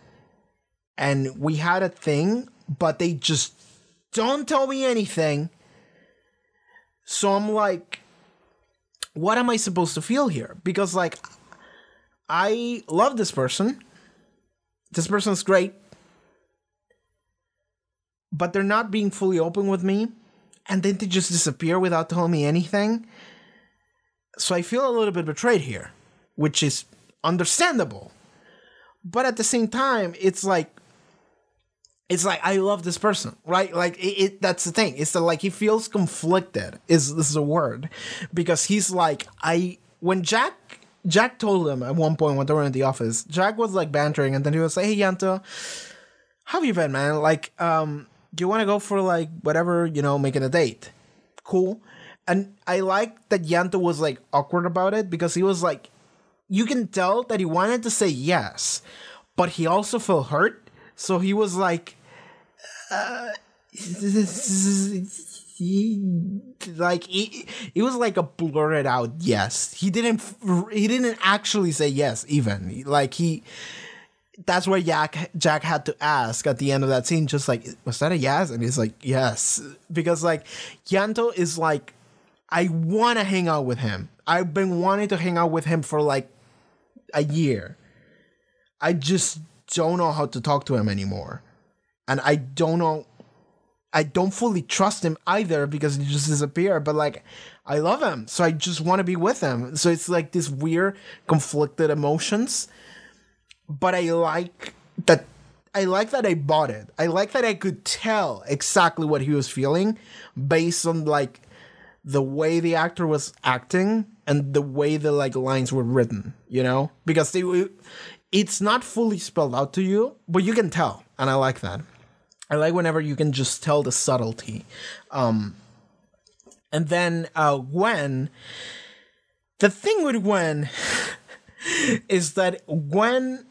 And we had a thing, but they just don't tell me anything. So I'm like, what am I supposed to feel here? Because like, I love this person. This person's great, but they're not being fully open with me, and then they just disappear without telling me anything. So I feel a little bit betrayed here, which is understandable. But at the same time, it's like I love this person, right? Like that's the thing. It's like he feels conflicted. This is a word, because he's like, when Jack told him at one point when they were in the office, Jack was like bantering, and then he was like, hey Yanto, how have you been, man? Like, do you want to go for like whatever, you know, making a date? Cool. And I like that Yanto was like awkward about it, because he was like, you can tell that he wanted to say yes, but he also felt hurt. So he was like, it was like a blurted out yes. He didn't actually say yes even. Like that's where Jack had to ask at the end of that scene, just like, was that a yes? And he's like, yes. Because like Yanto is like, I want to hang out with him. I've been wanting to hang out with him for like a year. I just don't know how to talk to him anymore. And I don't fully trust him either, because he just disappeared. But like, I love him, so I just want to be with him. So it's like this weird conflicted emotions. But I like that I bought it. I like that I could tell exactly what he was feeling based on like the way the actor was acting and the way the like lines were written, you know, because it's not fully spelled out to you, but you can tell, and I like that. I like whenever you can just tell the subtlety. And then Gwen, the thing with Gwen is that Gwen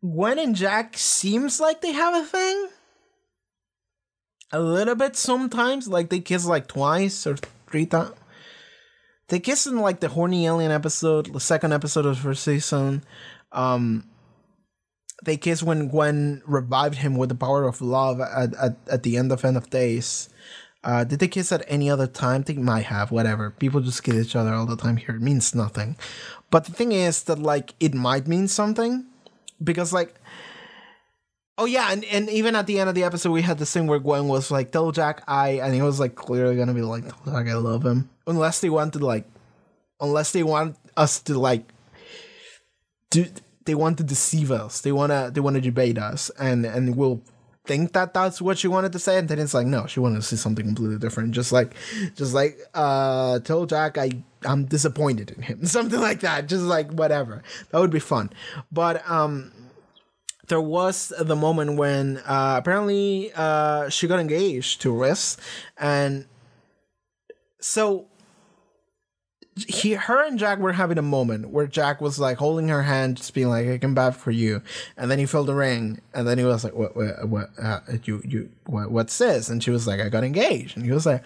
and Jack seems like they have a thing. A little bit sometimes, like they kiss like twice or 3 times. They kiss in like the horny alien episode, the second episode of the first season. They kiss when Gwen revived him with the power of love at the end of Days. Did they kiss at any other time? They might have, whatever. People just kiss each other all the time here. It means nothing. But the thing is that like it might mean something. Because like, oh yeah, and even at the end of the episode we had this thing where Gwen was like, tell Jack and he was like clearly gonna be like, tell Jack I love him. Unless they want us to like they want to deceive us. They wanna debate us and we'll think that that's what she wanted to say, and then it's like, no, she wanted to say something completely different. Just like tell Jack I'm disappointed in him. Something like that. Just like whatever. That would be fun. But there was the moment when apparently she got engaged to Riz, and so her and Jack were having a moment where Jack was like holding her hand, just being like, I came back for you, and then he felt the ring, and then he was like, what's this? And she was like, I got engaged, and he was like,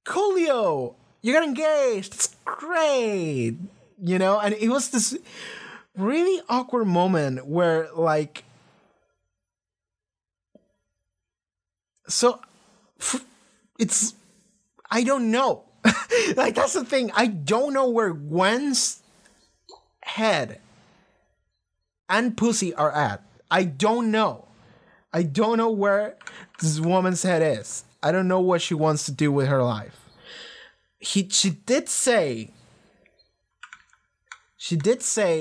Coolio, you got engaged, it's great, you know. And it was this really awkward moment where like, so it's, I don't know. Like, that's the thing. I don't know where Gwen's head and pussy are at. I don't know. I don't know where this woman's head is. I don't know what she wants to do with her life. She did say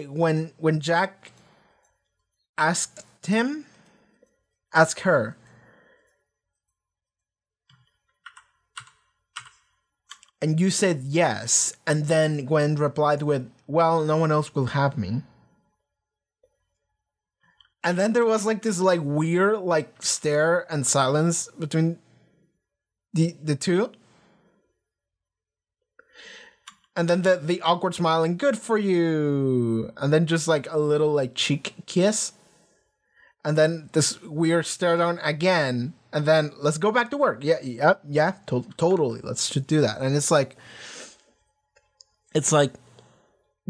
when Jack asked her, and you said yes, and then Gwen replied with, well, no one else will have me. And then there was like this like weird like stare and silence between the two. And then the awkward smile and good for you. And then just like a little like cheek kiss. And then this weird stare down again. And then let's go back to work. Yeah, totally. Let's just do that. And it's like,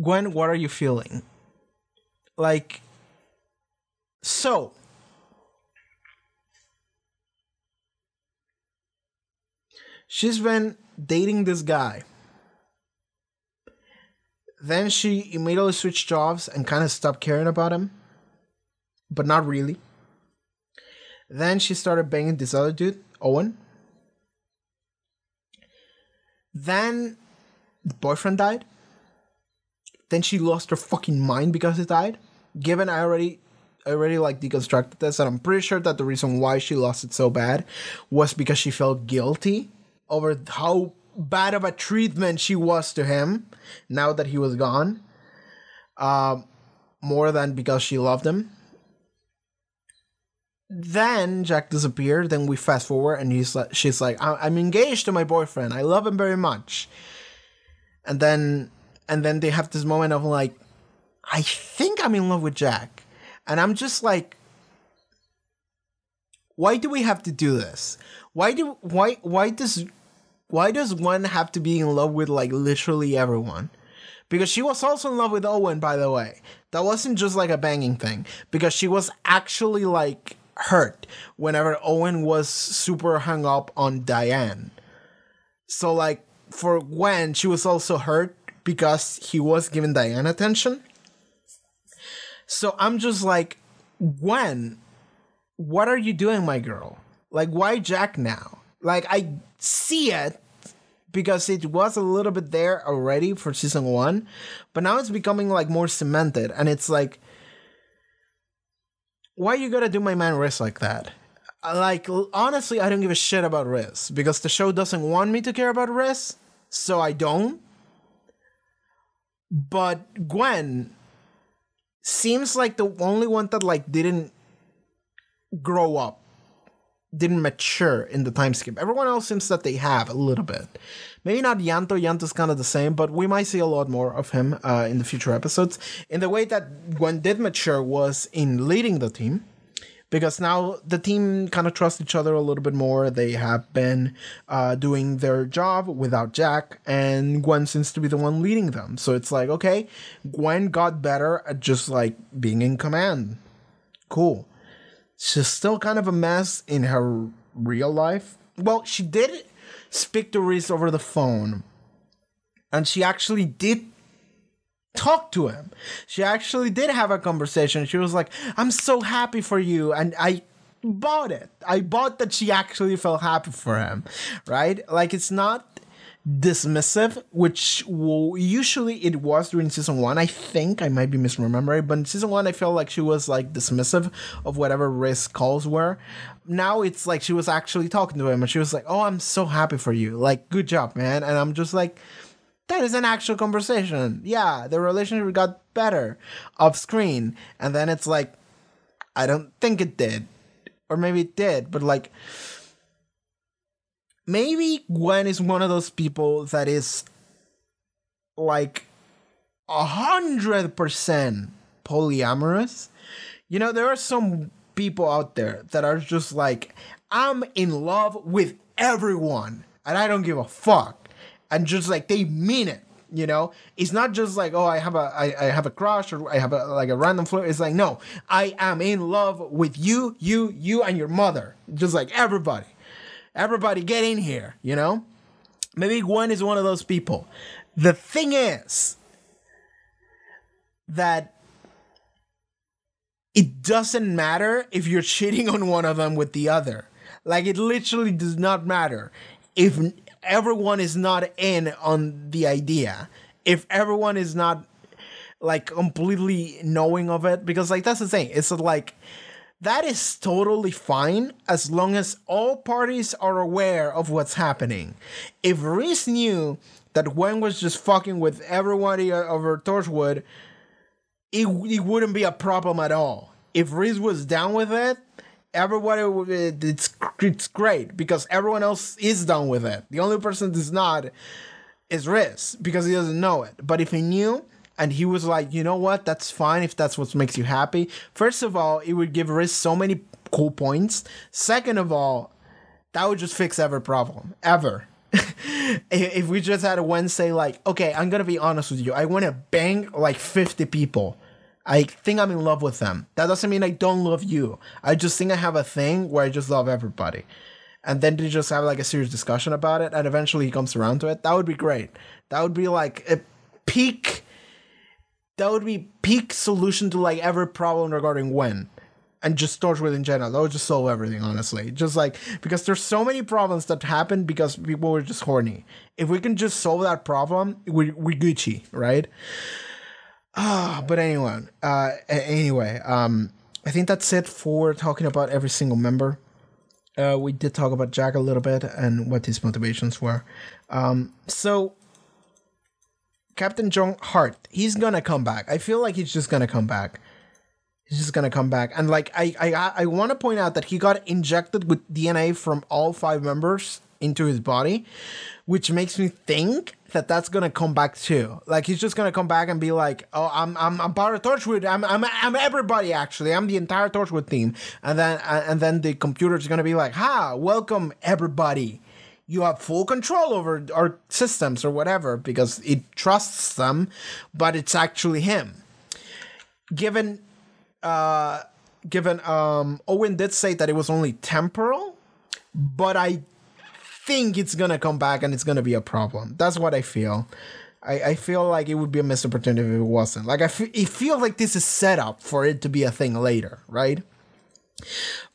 Gwen, what are you feeling? Like, so she's been dating this guy. Then she immediately switched jobs and kind of stopped caring about him. But not really. Then she started banging this other dude, Owen. Then the boyfriend died. Then she lost her fucking mind because he died. Given I already like deconstructed this, and I'm pretty sure that the reason why she lost it so bad was because she felt guilty over how bad of a treatment she was to him now that he was gone. More than because she loved him. Then Jack disappeared. Then we fast forward, and she's like, I'm engaged to my boyfriend. I love him very much. And then they have this moment of like, I think I'm in love with Jack. And I'm just like, why do we have to do this? Why does one have to be in love with like literally everyone? Because she was also in love with Owen, by the way. That wasn't just like a banging thing. Because she was actually like hurt whenever Owen was super hung up on Diane. So like for Gwen, she was also hurt because he was giving Diane attention. So I'm just like, Gwen, what are you doing, my girl? Like, why Jack now? Like, I see it because it was a little bit there already for season 1, but now it's becoming like more cemented, and it's like, why you gotta do my man Riz like that? Like, honestly, I don't give a shit about Riz because the show doesn't want me to care about Riz. so I don't. But Gwen seems like the only one that like didn't grow up, didn't mature in the time skip. Everyone else seems that they have a little bit. Maybe not Yanto. Yanto's kind of the same, but we might see a lot more of him in the future episodes. In the way that Gwen did mature was in leading the team, because now the team kind of trusts each other a little bit more. They have been doing their job without Jack, and Gwen seems to be the one leading them. So it's like, okay, Gwen got better at just like being in command. Cool. She's still kind of a mess in her real life. Well, she did speak to Reese over the phone, and she actually did talk to him. She actually did have a conversation. She was like, I'm so happy for you. And I bought it. I bought that she actually felt happy for him, right? Like, it's not dismissive, which usually it was during season 1. I think I might be misremembering, but in season 1 I felt like she was like dismissive of whatever Riz calls were. Now it's like she was actually talking to him, and she was like, oh, I'm so happy for you, like, good job, man. And I'm just like, that is an actual conversation. Yeah, the relationship got better off screen, and then it's like, I don't think it did, or maybe it did, but like, maybe Gwen is one of those people that is like 100% polyamorous. You know, there are some people out there that are just like, I'm in love with everyone and I don't give a fuck. And just like, they mean it, you know? It's not just like, oh, I have a crush, or I have a random flirt. It's like, no, I am in love with you and your mother. Just like everybody. Everybody get in here, you know? Maybe Gwen is one of those people. The thing is that it doesn't matter if you're cheating on one of them with the other. Like, it literally does not matter if everyone is not in on the idea. If everyone is not, like, completely knowing of it. Because, like, that's the thing. It's like, that is totally fine as long as all parties are aware of what's happening. If Reese knew that Gwen was just fucking with everybody over Torchwood, it wouldn't be a problem at all. If Reese was down with it, everybody, it's great, because everyone else is down with it. The only person that's not is Reese, because he doesn't know it. But if he knew, and he was like, you know what, that's fine if that's what makes you happy. First of all, it would give Riz so many cool points. Second of all, that would just fix every problem, ever. If we just had a Wednesday, like, okay, I'm going to be honest with you. I want to bang like 50 people. I think I'm in love with them. That doesn't mean I don't love you. I just think I have a thing where I just love everybody. And then they just have like a serious discussion about it, and eventually he comes around to it. That would be great. That would be like a peak... That would be peak solution to like every problem regarding Gwen, and just Torchwood in general. That would just solve everything, honestly. Just like, because there's so many problems that happen because people were just horny. If we can just solve that problem, we Gucci, right? But anyway, I think that's it for talking about every single member. We did talk about Jack a little bit and what his motivations were. So Captain John Hart, he's gonna come back. I feel like he's just gonna come back. He's just gonna come back. And like, I want to point out that he got injected with DNA from all 5 members into his body, which makes me think that that's gonna come back too. Like, he's just gonna come back and be like, oh, I'm part of Torchwood. I'm everybody, actually. I'm the entire Torchwood team. And then the computer's gonna be like, welcome everybody. You have full control over our systems or whatever, because it trusts them, but it's actually him. Given Owen did say that it was only temporal, but I think it's gonna come back and it's gonna be a problem. That's what I feel. I feel like it would be a missed opportunity if it wasn't. Like, it feels like this is set up for it to be a thing later, right?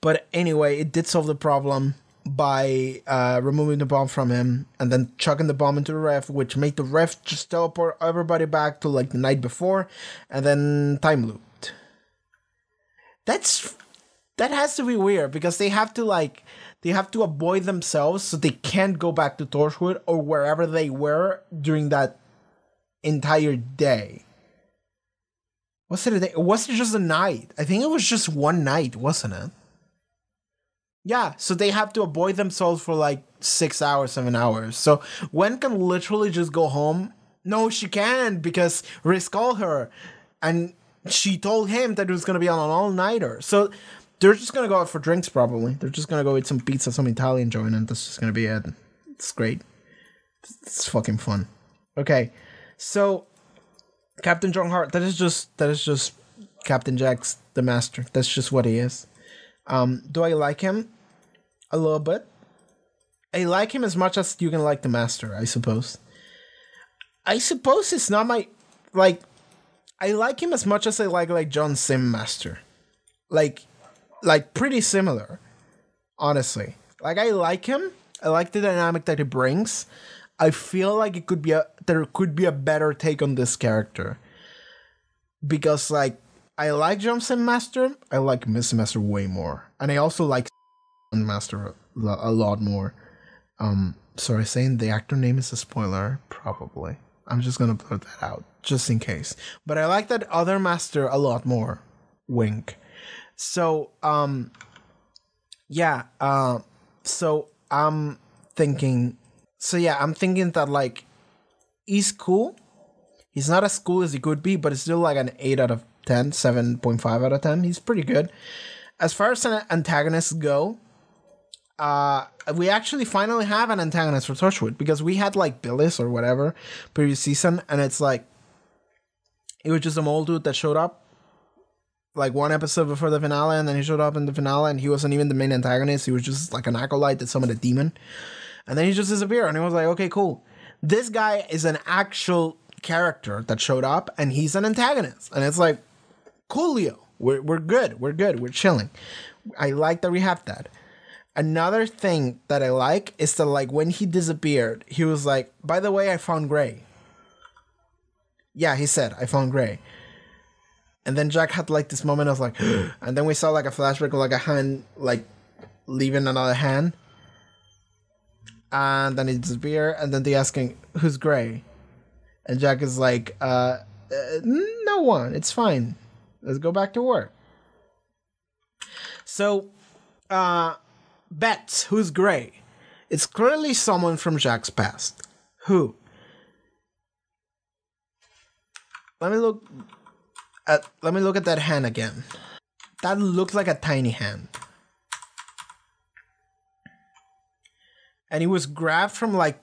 But anyway, it did solve the problem by removing the bomb from him and then chucking the bomb into the ref, which made the ref just teleport everybody back to like the night before, and then time looped. That's That has to be weird because they have to avoid themselves so they can't go back to Torchwood or wherever they were during that entire day. Was it a day? Or was it just a night? I think it was just one night, wasn't it? Yeah, so they have to avoid themselves for like 6 hours, 7 hours. So Gwen can literally just go home. No, she can't because Riz called her and she told him that it was going to be on an all-nighter. So they're just going to go out for drinks probably. They're just going to go eat some pizza, some Italian joint, and that's just going to be it. It's great. It's fucking fun. Okay, so Captain John Hart, that is just Captain Jack's the Master. That's just what he is. Do I like him? A little bit. I like him as much as you can like the Master, I suppose. I suppose it's not my like. I like him as much as I like John Sim Master, like pretty similar, honestly. Like I like him. I like the dynamic that he brings. I feel like there could be a better take on this character because like I like John Sim Master. I like Miss Master way more, and I also like Master a lot more. Sorry, saying the actor name is a spoiler, probably. I'm just gonna put that out, just in case. But I like that other Master a lot more. Wink. So, yeah, so I'm thinking that, like, he's cool. He's not as cool as he could be, but it's still like an 8 out of 10, 7.5 out of 10. He's pretty good. As far as antagonists go, we actually finally have an antagonist for Torchwood because we had like Billis or whatever previous season, and it's like it was just a old dude that showed up like one episode before the finale, and then he showed up in the finale, and he wasn't even the main antagonist. He was just like an acolyte that summoned a demon, and then he just disappeared. And it was like, okay, cool. This guy is an actual character that showed up, and he's an antagonist, and it's like, coolio. We're good. We're chilling. I like that we have that. Another thing that I like is that, like, when he disappeared, he was like, by the way, I found Gray. Yeah, he said, I found Gray. And then Jack had, like, this moment of, like, and then we saw, like, a flashback of, like, a hand, like, leaving another hand. And then he disappeared, and then they asking, who's Gray? And Jack is like, no one, it's fine. Let's go back to work. So, Bets, who's Gray? It's clearly someone from Jack's past. Who? Let me look at that hand again. That looks like a tiny hand. And he was grabbed from like...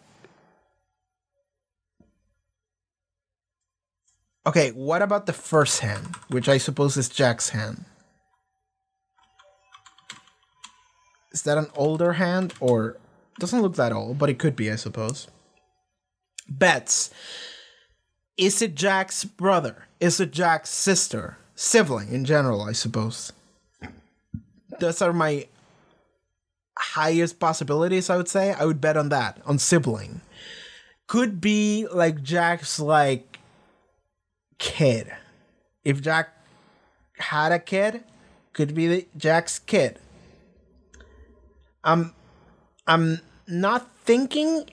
Okay, what about the first hand, which I suppose is Jack's hand? Is that an older hand, or doesn't look that old, but it could be, I suppose. Bets. Is it Jack's brother? Is it Jack's sister? Sibling in general, I suppose. Those are my highest possibilities, I would say. I would bet on that, on sibling. Could be like Jack's like kid. If Jack had a kid, could be Jack's kid. I'm not thinking,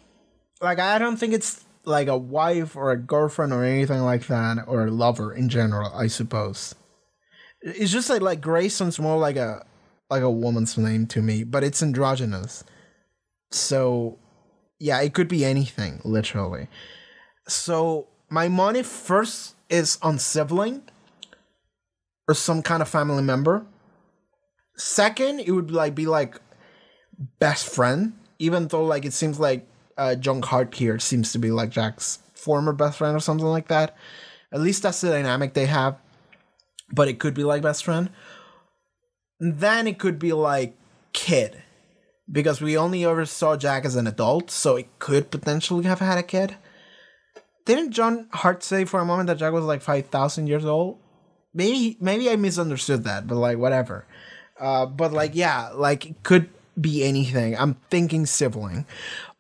like, I don't think it's like a wife or a girlfriend or anything like that, or a lover in general, I suppose. It's just like Grayson's more like a woman's name to me, but it's androgynous. So, yeah, it could be anything, literally. So, my money first is on sibling or some kind of family member. Second, it would be like best friend, even though like it seems like John Hart here seems to be like Jack's former best friend or something like that. At least that's the dynamic they have. But it could be like best friend. And then it could be like kid, because we only ever saw Jack as an adult, so it could potentially have had a kid. Didn't John Hart say for a moment that Jack was like 5,000 years old? Maybe I misunderstood that, but like whatever. But like, yeah, like it could be anything. I'm thinking sibling.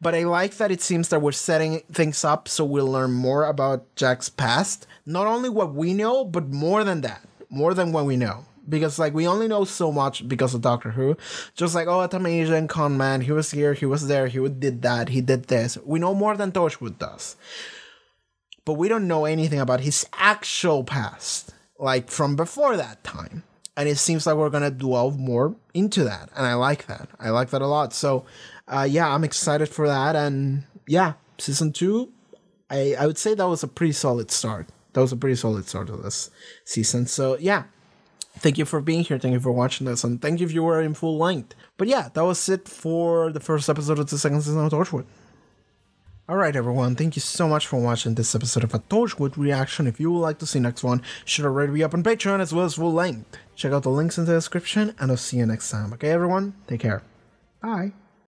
But I like that it seems that we're setting things up so we'll learn more about Jack's past. Not only what we know, but more than that. More than what we know. because like we only know so much because of Doctor Who. Just like, oh, an Asian con man, he was here, he was there, he did that, he did this. We know more than Torchwood does, but we don't know anything about his actual past, like from before that time. And it seems like we're gonna delve more into that, and I like that. I like that a lot. So, yeah, I'm excited for that. And yeah, season 2, I would say that was a pretty solid start. That was a pretty solid start of this season. So yeah, thank you for being here. Thank you for watching this, and thank you if you were in full length. But yeah, that was it for the first episode of the second season of Torchwood. Alright everyone, thank you so much for watching this episode of a Torchwood reaction. If you would like to see next one, should already be up on Patreon as well as full length. Check out the links in the description, and I'll see you next time. Okay everyone, take care. Bye.